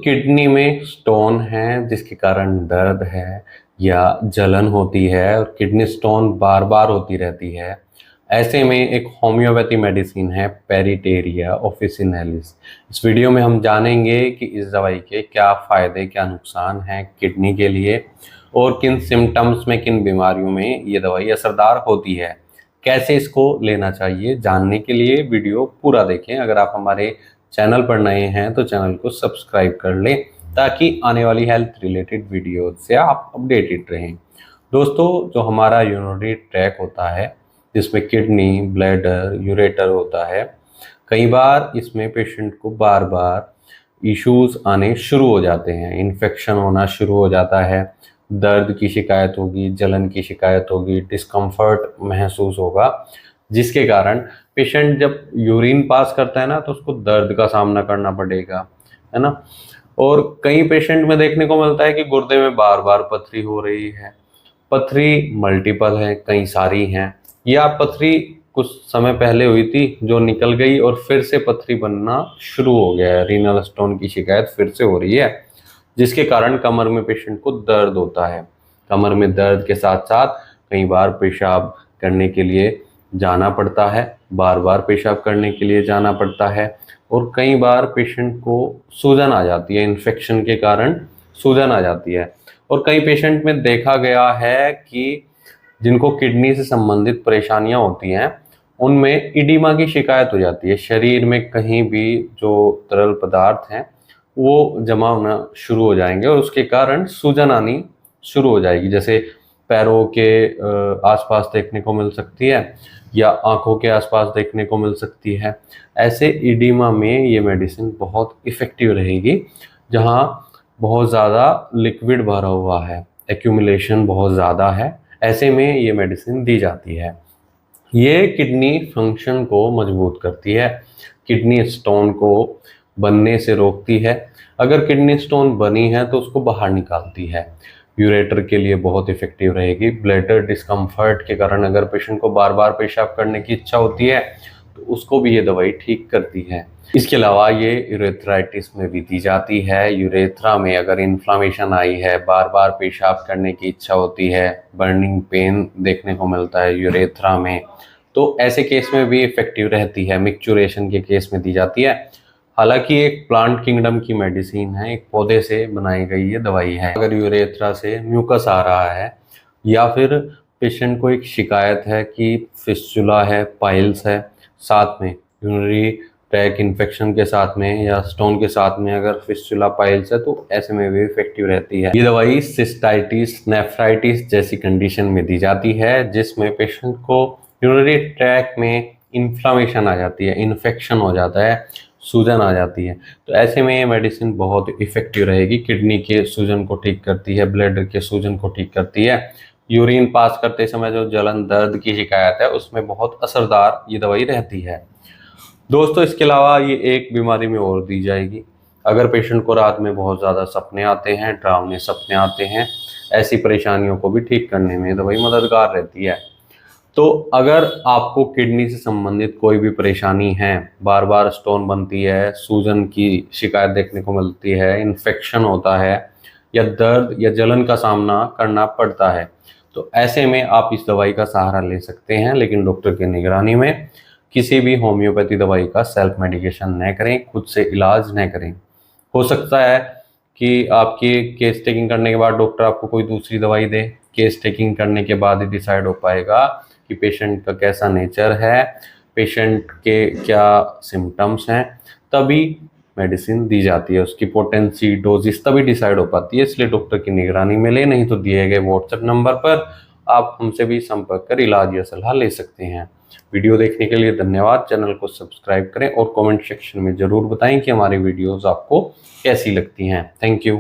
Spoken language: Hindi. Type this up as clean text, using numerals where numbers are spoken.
किडनी में स्टोन है जिसके कारण दर्द है या जलन होती है और किडनी स्टोन बार बार होती रहती है, ऐसे में एक होम्योपैथी मेडिसिन है पेरिटेरिया ऑफिसिनालिस। इस वीडियो में हम जानेंगे कि इस दवाई के क्या फ़ायदे क्या नुकसान हैं किडनी के लिए और किन सिम्टम्स में किन बीमारियों में ये दवाई असरदार होती है, कैसे इसको लेना चाहिए। जानने के लिए वीडियो पूरा देखें। अगर आप हमारे चैनल पर नए हैं तो चैनल को सब्सक्राइब कर लें ताकि आने वाली हेल्थ रिलेटेड वीडियो से आप अपडेटेड रहें। दोस्तों, जो हमारा यूरिनरी ट्रैक होता है जिसमें किडनी, ब्लैडर, यूरेटर होता है, कई बार इसमें पेशेंट को बार बार इश्यूज आने शुरू हो जाते हैं, इन्फेक्शन होना शुरू हो जाता है, दर्द की शिकायत होगी, जलन की शिकायत होगी, डिस्कम्फर्ट महसूस होगा, जिसके कारण पेशेंट जब यूरिन पास करता है ना तो उसको दर्द का सामना करना पड़ेगा, है ना। और कई पेशेंट में देखने को मिलता है कि गुर्दे में बार बार पथरी हो रही है। पथरी मल्टीपल है, कई सारी हैं, या पथरी कुछ समय पहले हुई थी जो निकल गई और फिर से पथरी बनना शुरू हो गया है, रीनल स्टोन की शिकायत फिर से हो रही है, जिसके कारण कमर में पेशेंट को दर्द होता है। कमर में दर्द के साथ साथ कई बार पेशाब करने के लिए जाना पड़ता है, बार बार पेशाब करने के लिए जाना पड़ता है, और कई बार पेशेंट को सूजन आ जाती है, इन्फेक्शन के कारण सूजन आ जाती है। और कई पेशेंट में देखा गया है कि जिनको किडनी से संबंधित परेशानियां होती हैं उनमें इडीमा की शिकायत हो जाती है। शरीर में कहीं भी जो तरल पदार्थ हैं वो जमा होना शुरू हो जाएंगे और उसके कारण सूजन आनी शुरू हो जाएगी, जैसे पैरों के आसपास देखने को मिल सकती है या आंखों के आसपास देखने को मिल सकती है। ऐसे इडीमा में ये मेडिसिन बहुत इफ़ेक्टिव रहेगी, जहां बहुत ज़्यादा लिक्विड भरा हुआ है, एक्यूमुलेशन बहुत ज़्यादा है, ऐसे में ये मेडिसिन दी जाती है। ये किडनी फंक्शन को मजबूत करती है, किडनी स्टोन को बनने से रोकती है, अगर किडनी स्टोन बनी है तो उसको बाहर निकालती है। यूरेटर के लिए बहुत इफेक्टिव रहेगी। ब्लैडर डिस्कम्फर्ट के कारण अगर पेशेंट को बार बार पेशाब करने की इच्छा होती है तो उसको भी ये दवाई ठीक करती है। इसके अलावा ये यूरेथ्राइटिस में भी दी जाती है। यूरेथ्रा में अगर इन्फ्लामेशन आई है, बार बार पेशाब करने की इच्छा होती है, बर्निंग पेन देखने को मिलता है यूरेथ्रा में, तो ऐसे केस में भी इफेक्टिव रहती है। मिक्चुरेशन के केस में दी जाती है। हालांकि एक प्लांट किंगडम की मेडिसिन है, एक पौधे से बनाई गई ये दवाई है। अगर यूरेथ्रा से म्यूकस आ रहा है या फिर पेशेंट को एक शिकायत है कि फिस्चुला है, पाइल्स है, साथ में यूरिनरी ट्रैक इन्फेक्शन के साथ में या स्टोन के साथ में अगर फिस्चुला पाइल्स है तो ऐसे में भी इफेक्टिव रहती है। ये दवाई सिस्टाइटिस, नेफ्राइटिस जैसी कंडीशन में दी जाती है जिसमें पेशेंट को यूरिनरी ट्रैक में इन्फ्लामेशन आ जाती है, इन्फेक्शन हो जाता है, सूजन आ जाती है, तो ऐसे में ये मेडिसिन बहुत इफेक्टिव रहेगी। किडनी के सूजन को ठीक करती है, ब्लैडर के सूजन को ठीक करती है, यूरिन पास करते समय जो जलन दर्द की शिकायत है उसमें बहुत असरदार ये दवाई रहती है। दोस्तों, इसके अलावा ये एक बीमारी में और दी जाएगी। अगर पेशेंट को रात में बहुत ज़्यादा सपने आते हैं, डरावने सपने आते हैं, ऐसी परेशानियों को भी ठीक करने में दवाई मददगार रहती है। तो अगर आपको किडनी से संबंधित कोई भी परेशानी है, बार बार स्टोन बनती है, सूजन की शिकायत देखने को मिलती है, इन्फेक्शन होता है या दर्द या जलन का सामना करना पड़ता है, तो ऐसे में आप इस दवाई का सहारा ले सकते हैं, लेकिन डॉक्टर की निगरानी में। किसी भी होम्योपैथी दवाई का सेल्फ मेडिकेशन न करें, खुद से इलाज न करें। हो सकता है कि आपकी केस टेकिंग करने के बाद डॉक्टर आपको कोई दूसरी दवाई दे, केस टेकिंग करने के बाद ही डिसाइड हो पाएगा कि पेशेंट का कैसा नेचर है, पेशेंट के क्या सिम्टम्स हैं, तभी मेडिसिन दी जाती है। उसकी पोटेंसी, डोजेस तभी डिसाइड हो पाती है, इसलिए डॉक्टर की निगरानी में ले, नहीं तो दिए गए व्हाट्सएप नंबर पर आप हमसे भी संपर्क कर इलाज या सलाह ले सकते हैं। वीडियो देखने के लिए धन्यवाद। चैनल को सब्सक्राइब करें और कमेंट सेक्शन में ज़रूर बताएं कि हमारी वीडियोज़ आपको कैसी लगती हैं। Thank you.